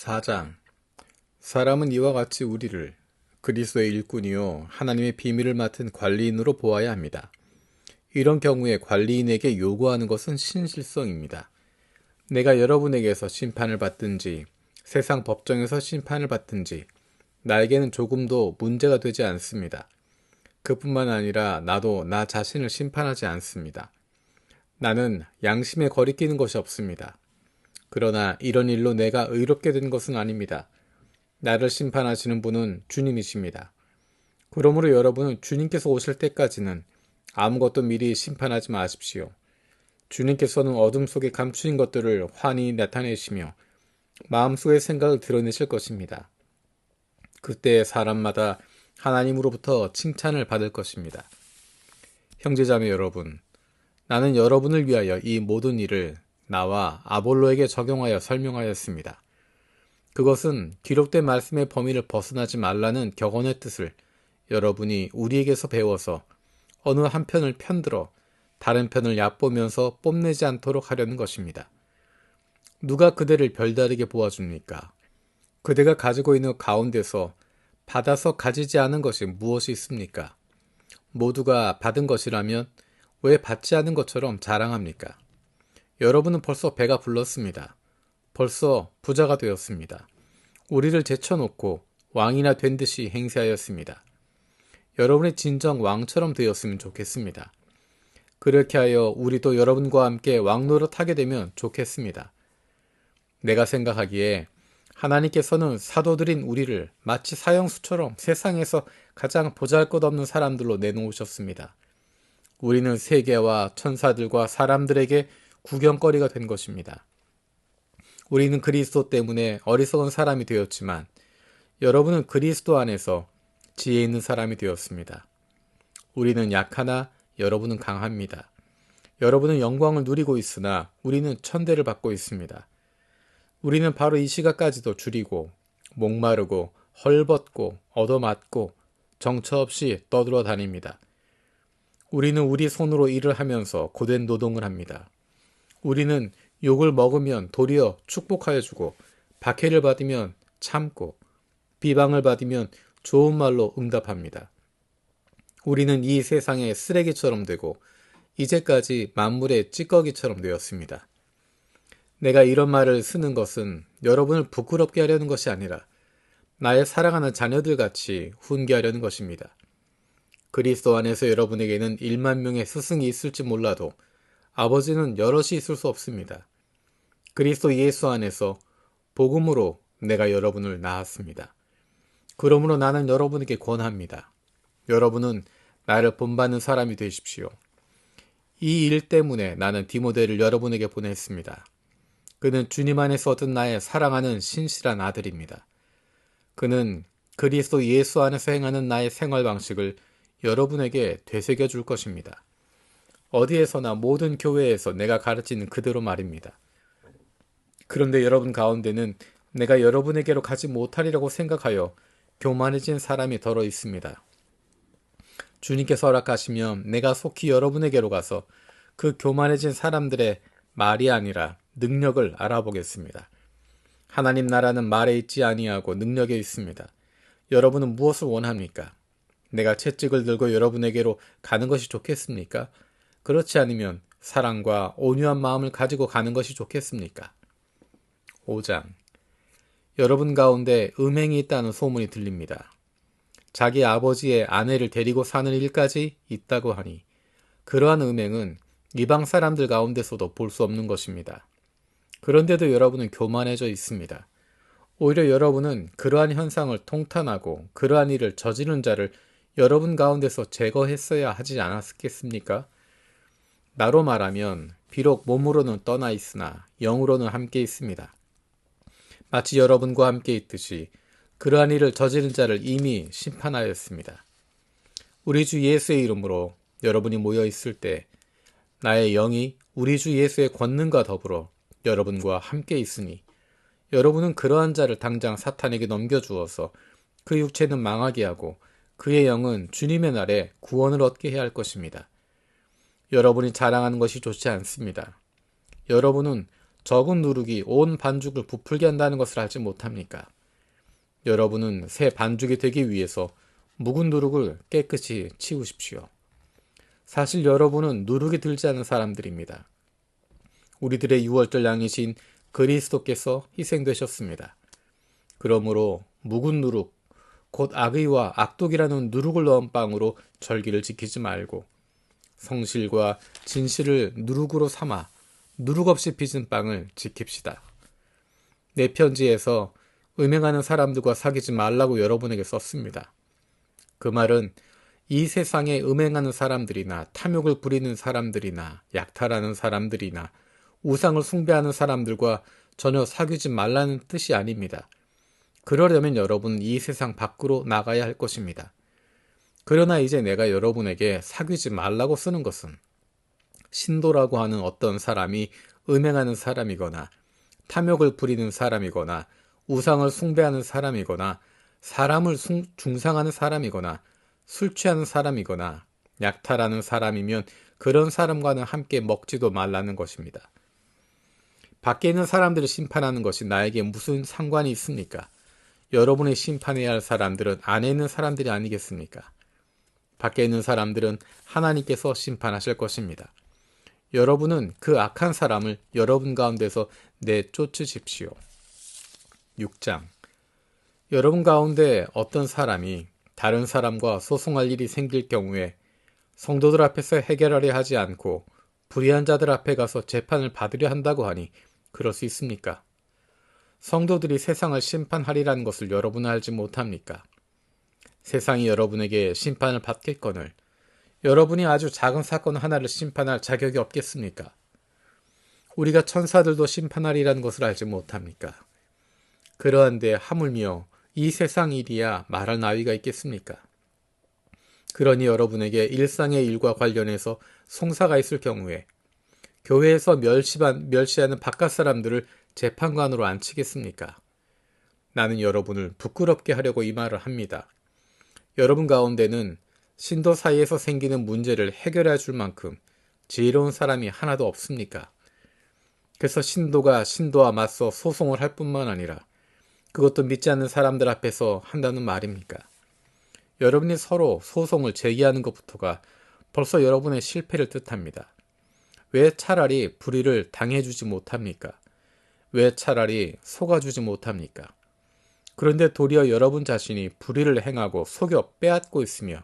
4장. 사람은 이와 같이 우리를 그리스도의 일꾼이요 하나님의 비밀을 맡은 관리인으로 보아야 합니다. 이런 경우에 관리인에게 요구하는 것은 신실성입니다. 내가 여러분에게서 심판을 받든지 세상 법정에서 심판을 받든지 나에게는 조금도 문제가 되지 않습니다. 그뿐만 아니라 나도 나 자신을 심판하지 않습니다. 나는 양심에 거리끼는 것이 없습니다. 그러나 이런 일로 내가 의롭게 된 것은 아닙니다. 나를 심판하시는 분은 주님이십니다. 그러므로 여러분은 주님께서 오실 때까지는 아무것도 미리 심판하지 마십시오. 주님께서는 어둠 속에 감추인 것들을 환히 나타내시며 마음속의 생각을 드러내실 것입니다. 그때 사람마다 하나님으로부터 칭찬을 받을 것입니다. 형제자매 여러분, 나는 여러분을 위하여 이 모든 일을 나와 아볼로에게 적용하여 설명하였습니다. 그것은 기록된 말씀의 범위를 벗어나지 말라는 격언의 뜻을 여러분이 우리에게서 배워서 어느 한편을 편들어 다른 편을 얕보면서 뽐내지 않도록 하려는 것입니다. 누가 그대를 별다르게 보아줍니까? 그대가 가지고 있는 가운데서 받아서 가지지 않은 것이 무엇이 있습니까? 모두가 받은 것이라면 왜 받지 않은 것처럼 자랑합니까? 여러분은 벌써 배가 불렀습니다. 벌써 부자가 되었습니다. 우리를 제쳐놓고 왕이나 된 듯이 행세하였습니다. 여러분의 진정 왕처럼 되었으면 좋겠습니다. 그렇게 하여 우리도 여러분과 함께 왕노릇 하게 되면 좋겠습니다. 내가 생각하기에 하나님께서는 사도들인 우리를 마치 사형수처럼 세상에서 가장 보잘것없는 사람들로 내놓으셨습니다. 우리는 세계와 천사들과 사람들에게 구경거리가 된 것입니다. 우리는 그리스도 때문에 어리석은 사람이 되었지만 여러분은 그리스도 안에서 지혜 있는 사람이 되었습니다. 우리는 약하나 여러분은 강합니다. 여러분은 영광을 누리고 있으나 우리는 천대를 받고 있습니다. 우리는 바로 이 시각까지도 줄이고 목마르고 헐벗고 얻어맞고 정처 없이 떠들어 다닙니다. 우리는 우리 손으로 일을 하면서 고된 노동을 합니다. 우리는 욕을 먹으면 도리어 축복하여 주고 박해를 받으면 참고 비방을 받으면 좋은 말로 응답합니다. 우리는 이 세상의 쓰레기처럼 되고 이제까지 만물의 찌꺼기처럼 되었습니다. 내가 이런 말을 쓰는 것은 여러분을 부끄럽게 하려는 것이 아니라 나의 사랑하는 자녀들같이 훈계하려는 것입니다. 그리스도 안에서 여러분에게는 1만 명의 스승이 있을지 몰라도 아버지는 여럿이 있을 수 없습니다. 그리스도 예수 안에서 복음으로 내가 여러분을 낳았습니다. 그러므로 나는 여러분에게 권합니다. 여러분은 나를 본받는 사람이 되십시오. 이 일 때문에 나는 디모데를 여러분에게 보냈습니다. 그는 주님 안에서 얻은 나의 사랑하는 신실한 아들입니다. 그는 그리스도 예수 안에서 행하는 나의 생활 방식을 여러분에게 되새겨 줄 것입니다. 어디에서나 모든 교회에서 내가 가르치는 그대로 말입니다. 그런데 여러분 가운데는 내가 여러분에게로 가지 못하리라고 생각하여 교만해진 사람이 덜어 있습니다. 주님께서 허락하시면 내가 속히 여러분에게로 가서 그 교만해진 사람들의 말이 아니라 능력을 알아보겠습니다. 하나님 나라는 말에 있지 아니하고 능력에 있습니다. 여러분은 무엇을 원합니까? 내가 채찍을 들고 여러분에게로 가는 것이 좋겠습니까? 그렇지 않으면 사랑과 온유한 마음을 가지고 가는 것이 좋겠습니까? 5장. 여러분 가운데 음행이 있다는 소문이 들립니다. 자기 아버지의 아내를 데리고 사는 일까지 있다고 하니 그러한 음행은 이방 사람들 가운데서도 볼 수 없는 것입니다. 그런데도 여러분은 교만해져 있습니다. 오히려 여러분은 그러한 현상을 통탄하고 그러한 일을 저지른 자를 여러분 가운데서 제거했어야 하지 않았겠습니까? 나로 말하면 비록 몸으로는 떠나 있으나 영으로는 함께 있습니다. 마치 여러분과 함께 있듯이 그러한 일을 저지른 자를 이미 심판하였습니다. 우리 주 예수의 이름으로 여러분이 모여 있을 때 나의 영이 우리 주 예수의 권능과 더불어 여러분과 함께 있으니 여러분은 그러한 자를 당장 사탄에게 넘겨주어서 그 육체는 망하게 하고 그의 영은 주님의 날에 구원을 얻게 해야 할 것입니다. 여러분이 자랑하는 것이 좋지 않습니다. 여러분은 적은 누룩이 온 반죽을 부풀게 한다는 것을 알지 못합니까? 여러분은 새 반죽이 되기 위해서 묵은 누룩을 깨끗이 치우십시오. 사실 여러분은 누룩이 들지 않은 사람들입니다. 우리들의 유월절 양이신 그리스도께서 희생되셨습니다. 그러므로 묵은 누룩, 곧 악의와 악독이라는 누룩을 넣은 빵으로 절기를 지키지 말고 성실과 진실을 누룩으로 삼아 누룩 없이 빚은 빵을 지킵시다. 내 편지에서 음행하는 사람들과 사귀지 말라고 여러분에게 썼습니다. 그 말은 이 세상에 음행하는 사람들이나 탐욕을 부리는 사람들이나 약탈하는 사람들이나 우상을 숭배하는 사람들과 전혀 사귀지 말라는 뜻이 아닙니다. 그러려면 여러분은 이 세상 밖으로 나가야 할 것입니다. 그러나 이제 내가 여러분에게 사귀지 말라고 쓰는 것은 신도라고 하는 어떤 사람이 음행하는 사람이거나 탐욕을 부리는 사람이거나 우상을 숭배하는 사람이거나 사람을 중상하는 사람이거나 술 취하는 사람이거나 약탈하는 사람이면 그런 사람과는 함께 먹지도 말라는 것입니다. 밖에 있는 사람들을 심판하는 것이 나에게 무슨 상관이 있습니까? 여러분이 심판해야 할 사람들은 안에 있는 사람들이 아니겠습니까? 밖에 있는 사람들은 하나님께서 심판하실 것입니다. 여러분은 그 악한 사람을 여러분 가운데서 내쫓으십시오. 6장. 여러분 가운데 어떤 사람이 다른 사람과 소송할 일이 생길 경우에 성도들 앞에서 해결하려 하지 않고 불의한 자들 앞에 가서 재판을 받으려 한다고 하니 그럴 수 있습니까? 성도들이 세상을 심판하리라는 것을 여러분은 알지 못합니까? 세상이 여러분에게 심판을 받겠거늘 여러분이 아주 작은 사건 하나를 심판할 자격이 없겠습니까? 우리가 천사들도 심판하리라는 것을 알지 못합니까? 그러한데 하물며 이 세상 일이야 말할 나위가 있겠습니까? 그러니 여러분에게 일상의 일과 관련해서 송사가 있을 경우에 교회에서 멸시하는 바깥 사람들을 재판관으로 앉히겠습니까? 나는 여러분을 부끄럽게 하려고 이 말을 합니다. 여러분 가운데는 신도 사이에서 생기는 문제를 해결해 줄 만큼 지혜로운 사람이 하나도 없습니까? 그래서 신도가 신도와 맞서 소송을 할 뿐만 아니라 그것도 믿지 않는 사람들 앞에서 한다는 말입니까? 여러분이 서로 소송을 제기하는 것부터가 벌써 여러분의 실패를 뜻합니다. 왜 차라리 불의를 당해주지 못합니까? 왜 차라리 속아주지 못합니까? 그런데 도리어 여러분 자신이 불의를 행하고 속여 빼앗고 있으며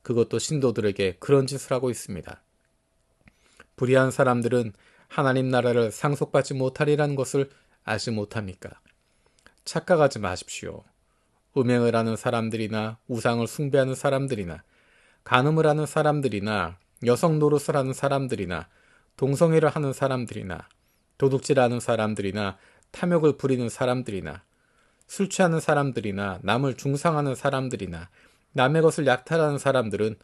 그것도 신도들에게 그런 짓을 하고 있습니다. 불의한 사람들은 하나님 나라를 상속받지 못하리라는 것을 아지 못합니까? 착각하지 마십시오. 음행을 하는 사람들이나 우상을 숭배하는 사람들이나 간음을 하는 사람들이나 여성 노릇을 하는 사람들이나 동성애를 하는 사람들이나 도둑질하는 사람들이나 탐욕을 부리는 사람들이나 술 취하는 사람들이나 남을 중상하는 사람들이나 남의 것을 약탈하는 사람들은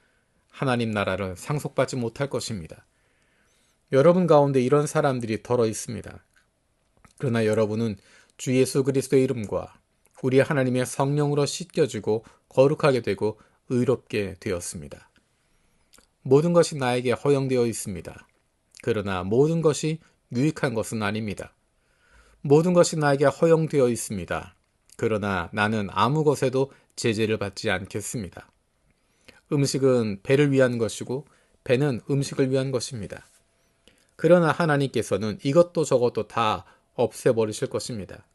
하나님 나라를 상속받지 못할 것입니다. 여러분 가운데 이런 사람들이 덜어 있습니다. 그러나 여러분은 주 예수 그리스도의 이름과 우리 하나님의 성령으로 씻겨지고 거룩하게 되고 의롭게 되었습니다. 모든 것이 나에게 허용되어 있습니다. 그러나 모든 것이 유익한 것은 아닙니다. 모든 것이 나에게 허용되어 있습니다. 그러나 나는 아무 것에도 제재를 받지 않겠습니다. 음식은 배를 위한 것이고 배는 음식을 위한 것입니다. 그러나 하나님께서는 이것도 저것도 다 없애버리실 것입니다.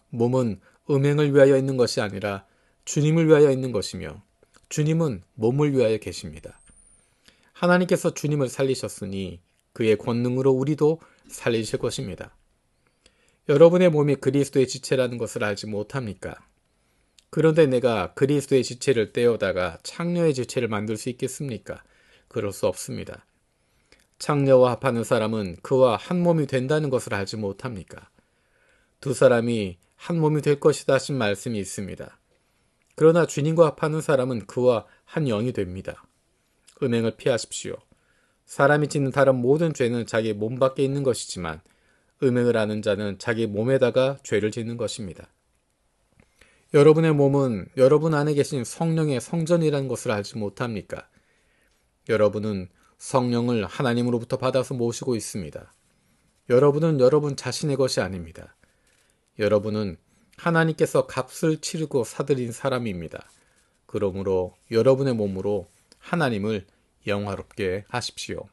몸은 음행을 위하여 있는 것이 아니라 주님을 위하여 있는 것이며 주님은 몸을 위하여 계십니다. 하나님께서 주님을 살리셨으니 그의 권능으로 우리도 살리실 것입니다. 여러분의 몸이 그리스도의 지체라는 것을 알지 못합니까? 그런데 내가 그리스도의 지체를 떼어다가 창녀의 지체를 만들 수 있겠습니까? 그럴 수 없습니다. 창녀와 합하는 사람은 그와 한 몸이 된다는 것을 알지 못합니까? 두 사람이 한 몸이 될 것이다 하신 말씀이 있습니다. 그러나 주님과 합하는 사람은 그와 한 영이 됩니다. 음행을 피하십시오. 사람이 짓는 다른 모든 죄는 자기 몸 밖에 있는 것이지만 음행을 하는 자는 자기 몸에다가 죄를 짓는 것입니다. 여러분의 몸은 여러분 안에 계신 성령의 성전이라는 것을 알지 못합니까? 여러분은 성령을 하나님으로부터 받아서 모시고 있습니다. 여러분은 여러분 자신의 것이 아닙니다. 여러분은 하나님께서 값을 치르고 사들인 사람입니다. 그러므로 여러분의 몸으로 하나님을 영화롭게 하십시오.